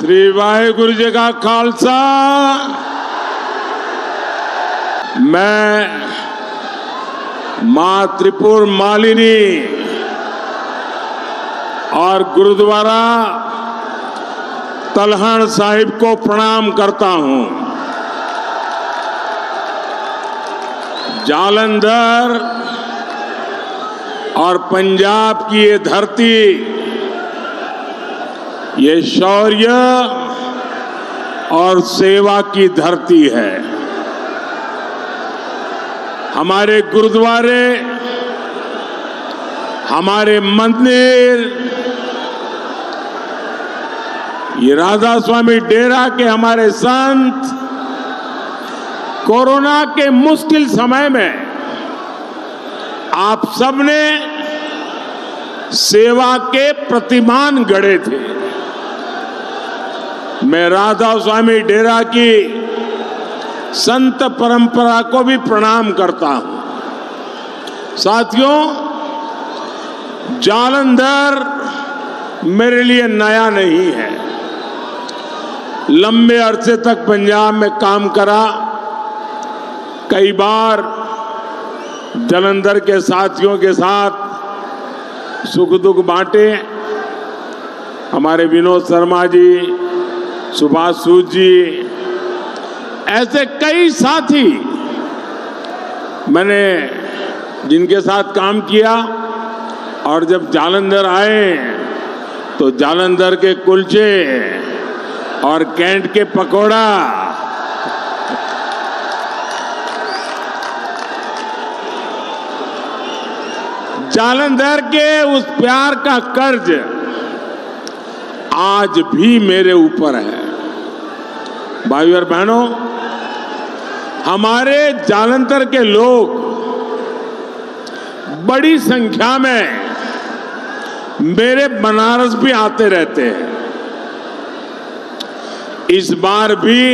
श्री वाहेगुरु जी का खालसा। मैं मां त्रिपुर मालिनी और गुरुद्वारा तलहण साहिब को प्रणाम करता हूं। जालंधर और पंजाब की ये धरती, ये शौर्य और सेवा की धरती है। हमारे गुरुद्वारे, हमारे मंदिर, ये राधा स्वामी डेरा के हमारे संत कोरोना के मुश्किल समय में आप सबने सेवा के प्रतिमान गढ़े थे। मैं राधा स्वामी डेरा की संत परंपरा को भी प्रणाम करता हूं। साथियों, जालंधर मेरे लिए नया नहीं है। लंबे अरसे तक पंजाब में काम करा, कई बार जालंधर के साथियों के साथ सुख दुख बांटे। हमारे विनोद शर्मा जी, सुभाष सूद जी, ऐसे कई साथी मैंने जिनके साथ काम किया। और जब जालंधर आए तो जालंधर के कुलचे और कैंट के पकोड़ा, जालंधर के उस प्यार का कर्ज आज भी मेरे ऊपर है। भाइयों और बहनों, हमारे जालंधर के लोग बड़ी संख्या में मेरे बनारस भी आते रहते हैं। इस बार भी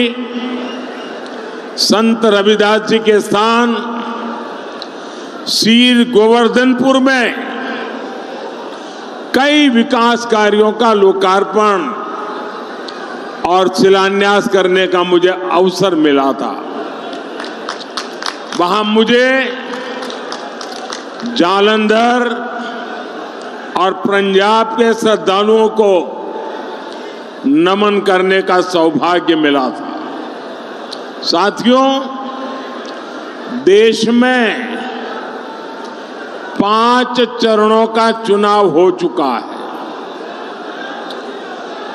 संत रविदास जी के स्थान सीर गोवर्धनपुर में कई विकास कार्यों का लोकार्पण और शिलान्यास करने का मुझे अवसर मिला था। वहां मुझे जालंधर और पंजाब के श्रद्धालुओं को नमन करने का सौभाग्य मिला था। साथियों, देश में 5 चरणों का चुनाव हो चुका है।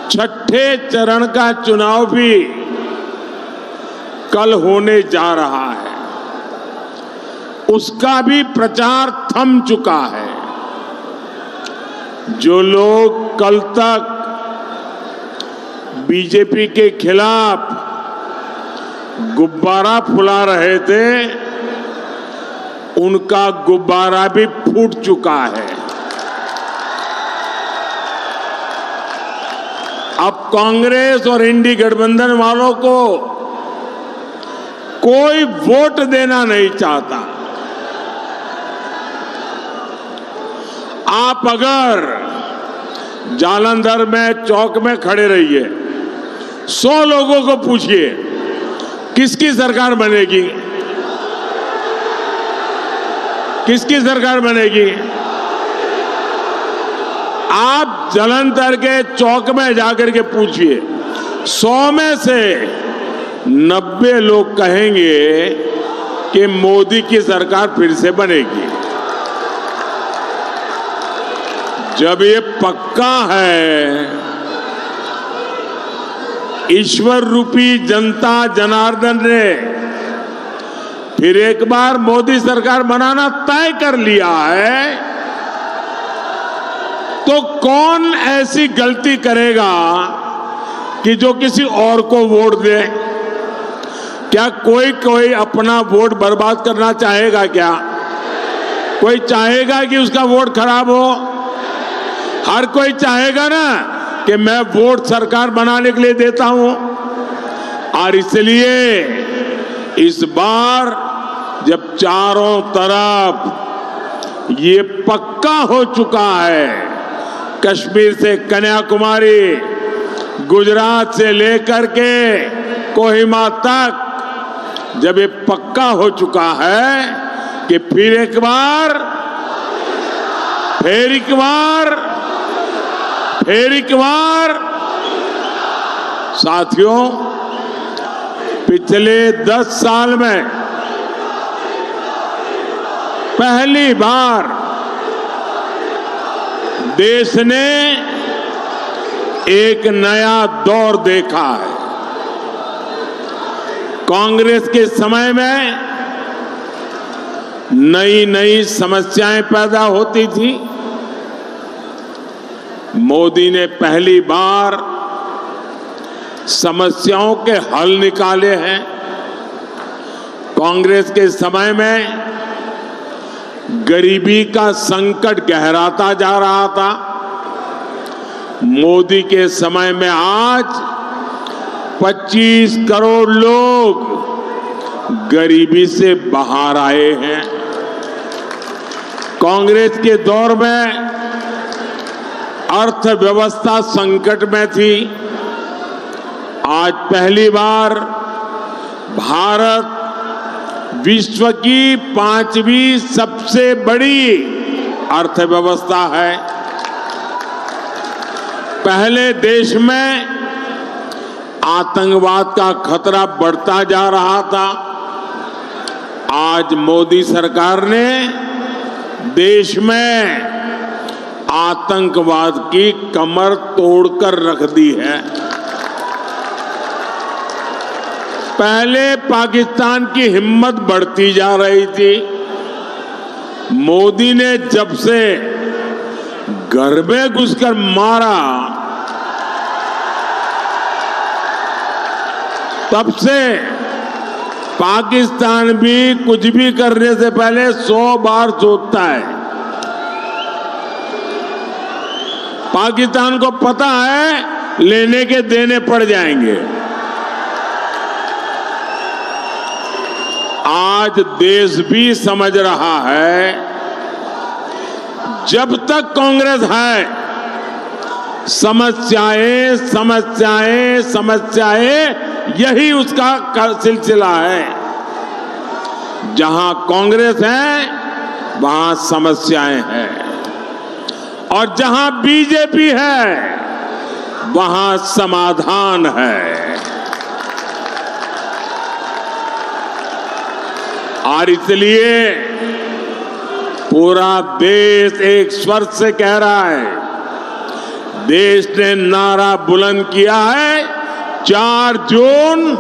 छठे चरण का चुनाव भी कल होने जा रहा है। उसका भी प्रचार थम चुका है। जो लोग कल तक बीजेपी के खिलाफ गुब्बारा फुला रहे थे, उनका गुब्बारा भी फूट चुका है। अब कांग्रेस और इंडी गठबंधन वालों को कोई वोट देना नहीं चाहता। आप अगर जालंधर में चौक में खड़े रहिए, 100 लोगों को पूछिए किसकी सरकार बनेगी, किसकी सरकार बनेगी। आप जालंधर के चौक में जाकर के पूछिए, 100 में से 90 लोग कहेंगे कि मोदी की सरकार फिर से बनेगी। जब ये पक्का है, ईश्वर रूपी जनता जनार्दन ने फिर एक बार मोदी सरकार बनाना तय कर लिया है, तो कौन ऐसी गलती करेगा कि जो किसी और को वोट दे। क्या कोई अपना वोट बर्बाद करना चाहेगा? क्या कोई चाहेगा कि उसका वोट खराब हो? हर कोई चाहेगा ना कि मैं वोट सरकार बनाने के लिए देता हूं। और इसलिए इस बार जब चारों तरफ ये पक्का हो चुका है, कश्मीर से कन्याकुमारी, गुजरात से लेकर के कोहिमा तक जब ये पक्का हो चुका है कि फिर एक बार साथियों, पिछले 10 साल में पहली बार देश ने एक नया दौर देखा है। कांग्रेस के समय में नई नई समस्याएं पैदा होती थी। मोदी ने पहली बार समस्याओं के हल निकाले हैं। कांग्रेस के समय में गरीबी का संकट गहराता जा रहा था। मोदी के समय में आज 25 करोड़ लोग गरीबी से बाहर आए हैं। कांग्रेस के दौर में अर्थव्यवस्था संकट में थी। आज पहली बार भारत विश्व की 5वीं सबसे बड़ी अर्थव्यवस्था है। पहले देश में आतंकवाद का खतरा बढ़ता जा रहा था। आज मोदी सरकार ने देश में आतंकवाद की कमर तोड़कर रख दी है। पहले पाकिस्तान की हिम्मत बढ़ती जा रही थी। मोदी ने जब से घर में घुसकर मारा, तब से पाकिस्तान भी कुछ भी करने से पहले 100 बार सोचता है। पाकिस्तान को पता है लेने के देने पड़ जाएंगे। आज देश भी समझ रहा है, जब तक कांग्रेस है समस्याएं समस्याएं समस्याएं, यही उसका सिलसिला है। जहां कांग्रेस है वहां समस्याएं हैं, और जहां बीजेपी है वहां समाधान है। और इसलिए पूरा देश एक स्वर से कह रहा है, देश ने नारा बुलंद किया है, 4 जून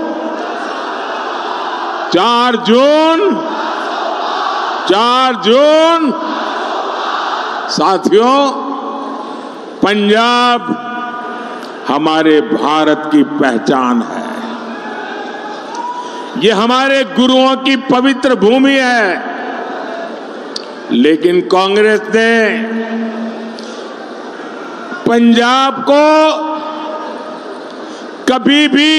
4 जून। साथियों, पंजाब हमारे भारत की पहचान है। ये हमारे गुरुओं की पवित्र भूमि है। लेकिन कांग्रेस ने पंजाब को कभी भी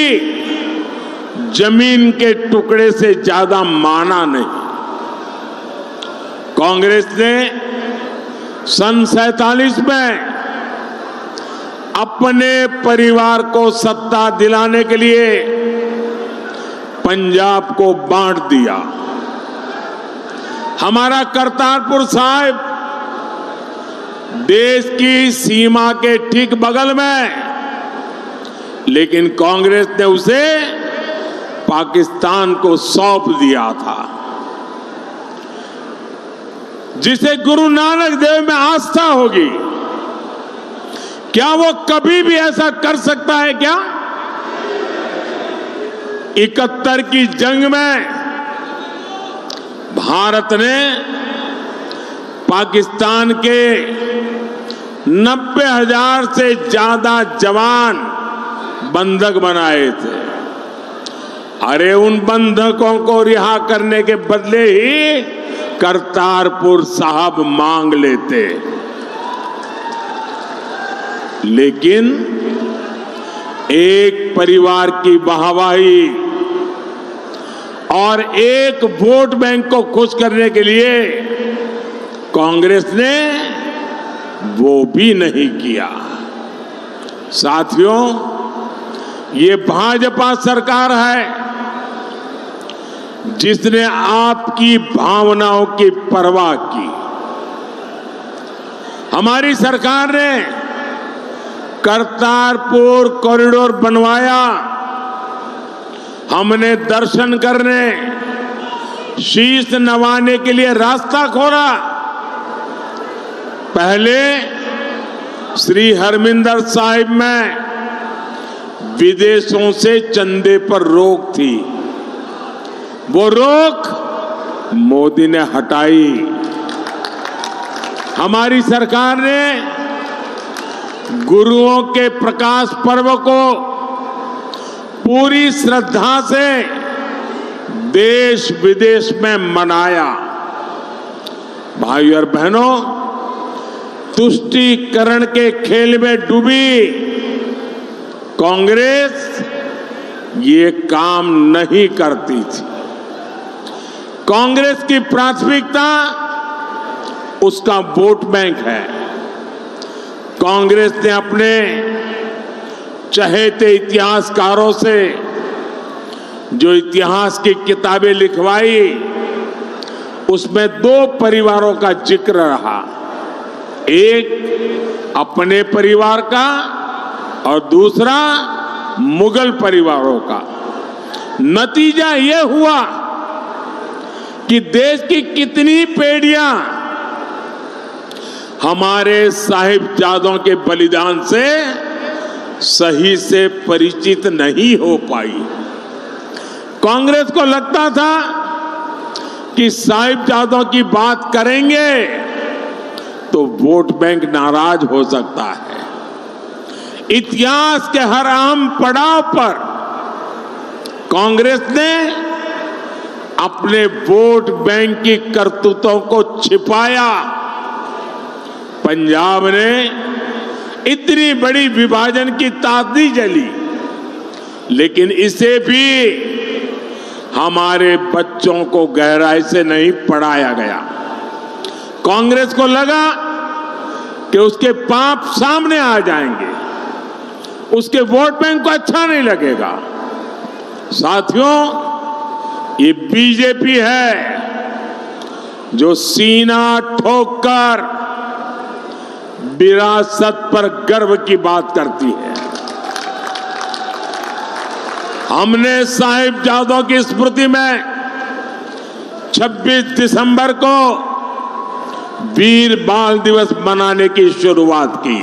जमीन के टुकड़े से ज्यादा माना नहीं। कांग्रेस ने सन 47 में अपने परिवार को सत्ता दिलाने के लिए पंजाब को बांट दिया। हमारा करतारपुर साहिब देश की सीमा के ठीक बगल में, लेकिन कांग्रेस ने उसे पाकिस्तान को सौंप दिया था। जिसे गुरु नानक देव में आस्था होगी, क्या वो कभी भी ऐसा कर सकता है क्या? 71 की जंग में भारत ने पाकिस्तान के 90,000 से ज्यादा जवान बंधक बनाए थे। अरे उन बंधकों को रिहा करने के बदले ही करतारपुर साहब मांग लेते। लेकिन एक परिवार की वाहवाही और एक वोट बैंक को खुश करने के लिए कांग्रेस ने वो भी नहीं किया। साथियों, ये भाजपा सरकार है जिसने आपकी भावनाओं की परवाह की। हमारी सरकार ने करतारपुर कॉरिडोर बनवाया, हमने दर्शन करने, शीश नवाने के लिए रास्ता खोला। पहले श्री हरमिंदर साहिब में विदेशों से चंदे पर रोक थी, वो रोक मोदी ने हटाई। हमारी सरकार ने गुरुओं के प्रकाश पर्व को पूरी श्रद्धा से देश विदेश में मनाया। भाइयों और बहनों, तुष्टीकरण के खेल में डूबी कांग्रेस ये काम नहीं करती थी। कांग्रेस की प्राथमिकता उसका वोट बैंक है। कांग्रेस ने अपने चहेते इतिहासकारों से जो इतिहास की किताबें लिखवाई, उसमें दो परिवारों का जिक्र रहा, एक अपने परिवार का और दूसरा मुगल परिवारों का। नतीजा यह हुआ कि देश की कितनी पीढ़ियां हमारे साहिबजादों के बलिदान से सही से परिचित नहीं हो पाई। कांग्रेस को लगता था कि साहिबजादों की बात करेंगे तो वोट बैंक नाराज हो सकता है। इतिहास के हर अहम पड़ाव पर कांग्रेस ने अपने वोट बैंक की करतूतों को छिपाया। पंजाब ने इतनी बड़ी विभाजन की ताकदी जली, लेकिन इसे भी हमारे बच्चों को गहराई से नहीं पढ़ाया गया। कांग्रेस को लगा कि उसके पाप सामने आ जाएंगे, उसके वोट बैंक को अच्छा नहीं लगेगा। साथियों, ये बीजेपी है जो सीना ठोककर विरासत पर गर्व की बात करती है। हमने साहिबजादों की स्मृति में 26 दिसंबर को वीर बाल दिवस मनाने की शुरुआत की।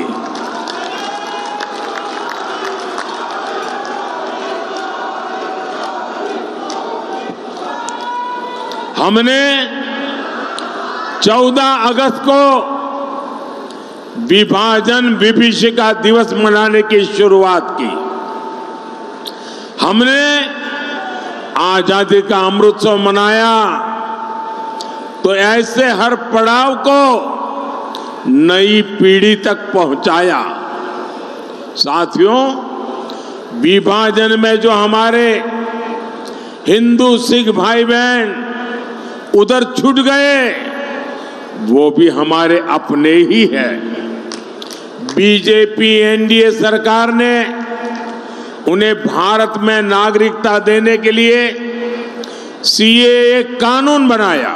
हमने 14 अगस्त को विभाजन विभीषिका दिवस मनाने की शुरुआत की। हमने आजादी का अमृतोत्सव मनाया। तो ऐसे हर पड़ाव को नई पीढ़ी तक पहुंचाया। साथियों, विभाजन में जो हमारे हिंदू सिख भाई बहन उधर छूट गए, वो भी हमारे अपने ही है। बीजेपी एनडीए सरकार ने उन्हें भारत में नागरिकता देने के लिए सीएए कानून बनाया,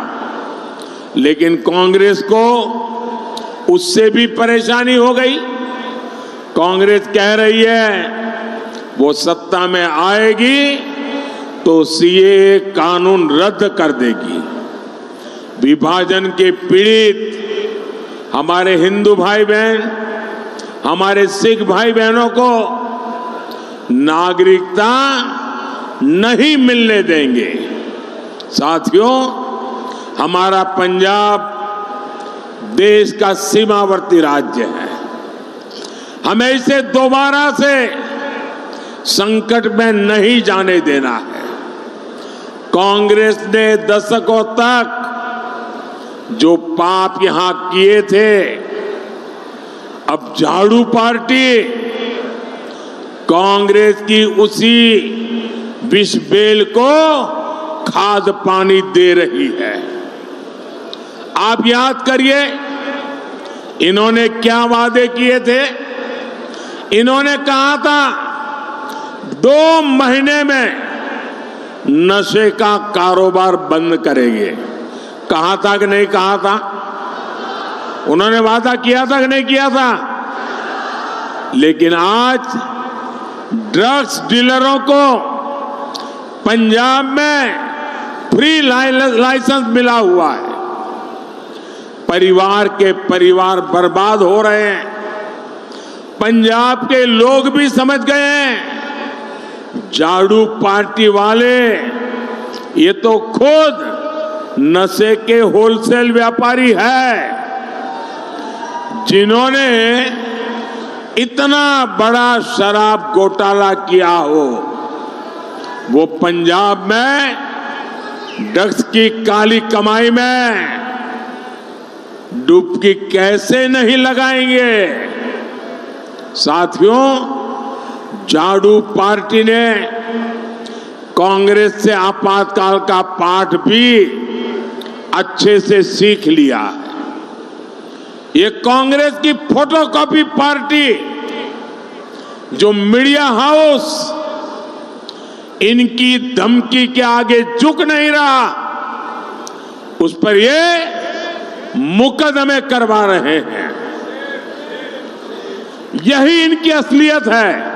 लेकिन कांग्रेस को उससे भी परेशानी हो गई। कांग्रेस कह रही है वो सत्ता में आएगी तो सीएए कानून रद्द कर देगी। विभाजन के पीड़ित हमारे हिंदू भाई बहन, हमारे सिख भाई बहनों को नागरिकता नहीं मिलने देंगे। साथियों, हमारा पंजाब देश का सीमावर्ती राज्य है। हमें इसे दोबारा से संकट में नहीं जाने देना है। कांग्रेस ने दशकों तक जो पाप यहां किए थे, अब झाड़ू पार्टी कांग्रेस की उसी विष बेल को खाद पानी दे रही है। आप याद करिए, इन्होंने क्या वादे किए थे। इन्होंने कहा था 2 महीने में नशे का कारोबार बंद करेंगे। कहा था कि नहीं कहा था? उन्होंने वादा किया था कि नहीं किया था? लेकिन आज ड्रग्स डीलरों को पंजाब में फ्री लाइसेंस मिला हुआ है। परिवार के परिवार बर्बाद हो रहे हैं। पंजाब के लोग भी समझ गए हैं, झाड़ू पार्टी वाले ये तो खुद नशे के होलसेल व्यापारी है, जिन्होंने इतना बड़ा शराब घोटाला किया हो। वो पंजाब में ड्रग्स की काली कमाई में डुबकी कैसे नहीं लगाएंगे? साथियों, झाड़ू पार्टी ने कांग्रेस से आपातकाल का पाठ भी अच्छे से सीख लिया है। ये कांग्रेस की फोटोकॉपी पार्टी जो मीडिया हाउस इनकी धमकी के आगे झुक नहीं रहा, उस पर ये मुकदमे करवा रहे हैं। यही इनकी असलियत है।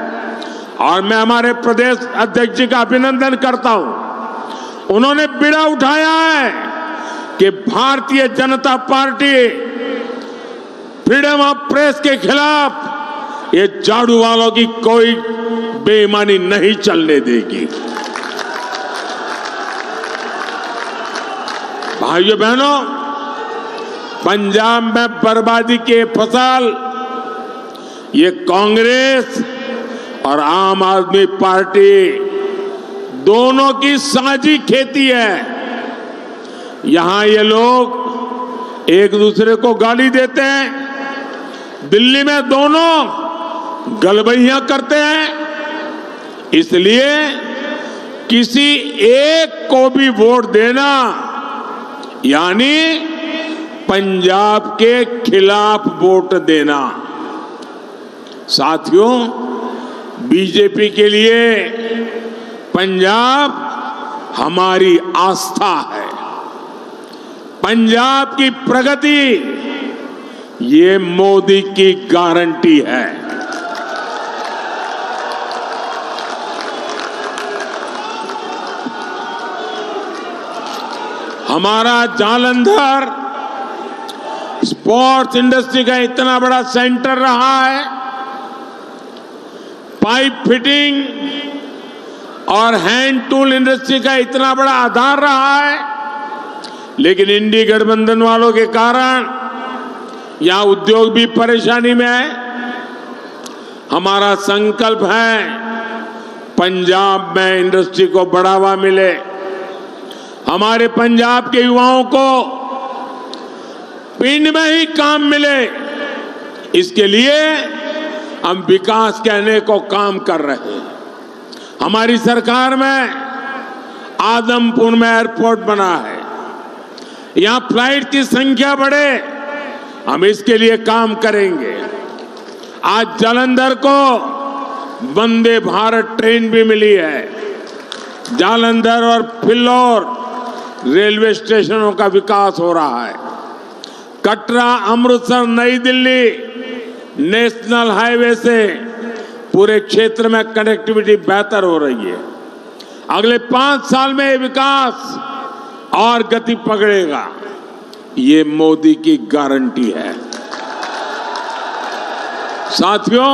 और मैं हमारे प्रदेश अध्यक्ष जी का अभिनंदन करता हूं। उन्होंने बीड़ा उठाया है कि Bharatiya Janata party freedom of press के खिलाफ ये झाड़ू वालों की कोई बेईमानी नहीं चलने देगी। भाइयों बहनों, पंजाब में बर्बादी के फसल ये कांग्रेस और आम आदमी पार्टी दोनों की साझी खेती है। यहां ये लोग एक दूसरे को गाली देते हैं, दिल्ली में दोनों गलबैया करते हैं। इसलिए किसी एक को भी वोट देना यानी पंजाब के खिलाफ वोट देना। साथियों, बीजेपी के लिए पंजाब हमारी आस्था है। पंजाब की प्रगति ये मोदी की गारंटी है। हमारा जालंधर स्पोर्ट्स इंडस्ट्री का इतना बड़ा सेंटर रहा है, पाइप फिटिंग और हैंड टूल इंडस्ट्री का इतना बड़ा आधार रहा है। लेकिन इंडी गठबंधन वालों के कारण यहां उद्योग भी परेशानी में है। हमारा संकल्प है पंजाब में इंडस्ट्री को बढ़ावा मिले, हमारे पंजाब के युवाओं को पिंड में ही काम मिले। इसके लिए हम विकास के अनेकों काम कर रहे हैं। हमारी सरकार में आदमपुर में एयरपोर्ट बना है, यहां फ्लाइट की संख्या बढ़े, हम इसके लिए काम करेंगे। आज जालंधर को वंदे भारत ट्रेन भी मिली है। जालंधर और फिल्लौर रेलवे स्टेशनों का विकास हो रहा है। कटरा, अमृतसर, नई दिल्ली नेशनल हाईवे से पूरे क्षेत्र में कनेक्टिविटी बेहतर हो रही है। अगले 5 साल में ये विकास और गति पकड़ेगा, ये मोदी की गारंटी है। साथियों,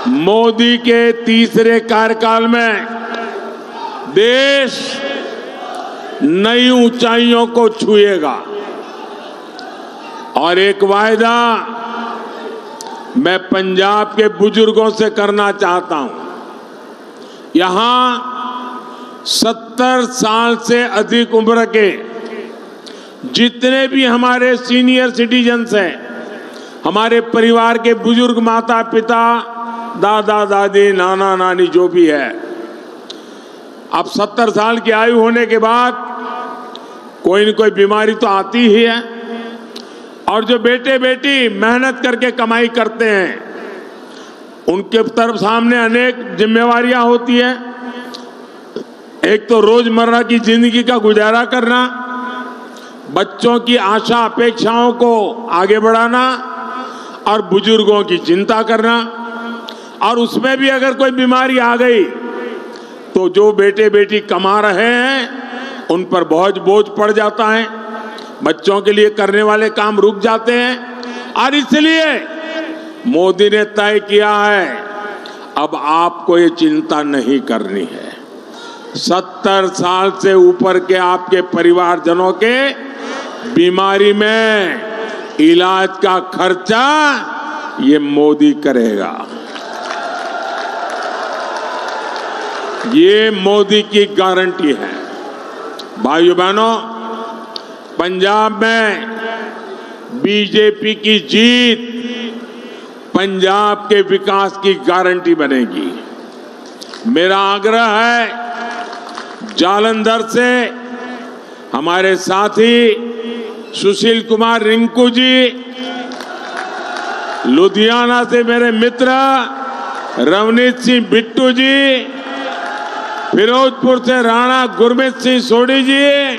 मोदी के तीसरे कार्यकाल में देश नई ऊंचाइयों को छुएगा। और एक वायदा मैं पंजाब के बुजुर्गों से करना चाहता हूं। यहां 70 साल से अधिक उम्र के जितने भी हमारे सीनियर सिटीजन्स हैं, हमारे परिवार के बुजुर्ग, माता पिता, दादा दादी, नाना नानी जो भी है, अब 70 साल की आयु होने के बाद कोई न कोई बीमारी तो आती ही है। और जो बेटे बेटी मेहनत करके कमाई करते हैं, उनके तरफ सामने अनेक जिम्मेवारियां होती है। एक तो रोजमर्रा की जिंदगी का गुजारा करना, बच्चों की आशा अपेक्षाओं को आगे बढ़ाना और बुजुर्गों की चिंता करना। और उसमें भी अगर कोई बीमारी आ गई तो जो बेटे बेटी कमा रहे हैं उन पर बहुत बोझ पड़ जाता है, बच्चों के लिए करने वाले काम रुक जाते हैं। और इसलिए मोदी ने तय किया है अब आपको ये चिंता नहीं करनी है। 70 साल से ऊपर के आपके परिवारजनों के बीमारी में इलाज का खर्चा ये मोदी करेगा। ये मोदी की गारंटी है। भाइयों बहनों, पंजाब में बीजेपी की जीत पंजाब के विकास की गारंटी बनेगी। मेरा आग्रह है जालंधर से हमारे साथी सुशील कुमार रिंकू जी, लुधियाना से मेरे मित्र रवनीत सिंह बिट्टू जी, फिरोजपुर से राणा गुरमीत सिंह सोढ़ी जी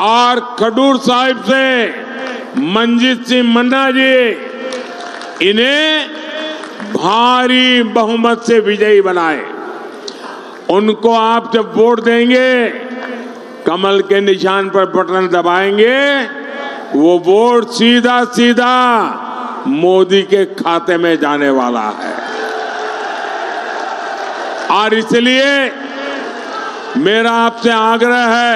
और खडूर साहिब से मंजीत सिंह मन्ना जी, इन्हें भारी बहुमत से विजयी बनाए। उनको आप जब वोट देंगे, कमल के निशान पर बटन दबाएंगे, वो वोट सीधा सीधा मोदी के खाते में जाने वाला है। और इसलिए मेरा आपसे आग्रह है,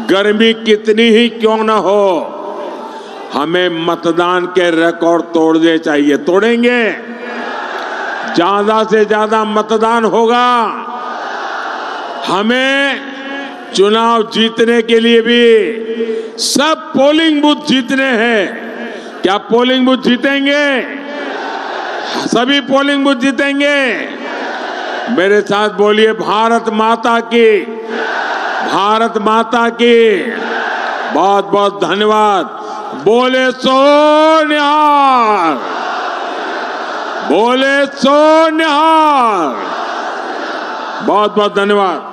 गर्मी कितनी ही क्यों न हो, हमें मतदान के रिकॉर्ड तोड़ने चाहिए। तोड़ेंगे, ज्यादा से ज्यादा मतदान होगा। हमें चुनाव जीतने के लिए भी सब पोलिंग बूथ जीतने हैं। क्या पोलिंग बूथ जीतेंगे? सभी पोलिंग बूथ जीतेंगे। मेरे साथ बोलिए, भारत माता की, भारत माता की। बहुत बहुत धन्यवाद। बोले सो निहाल, बोले सो निहाल। बहुत बहुत धन्यवाद।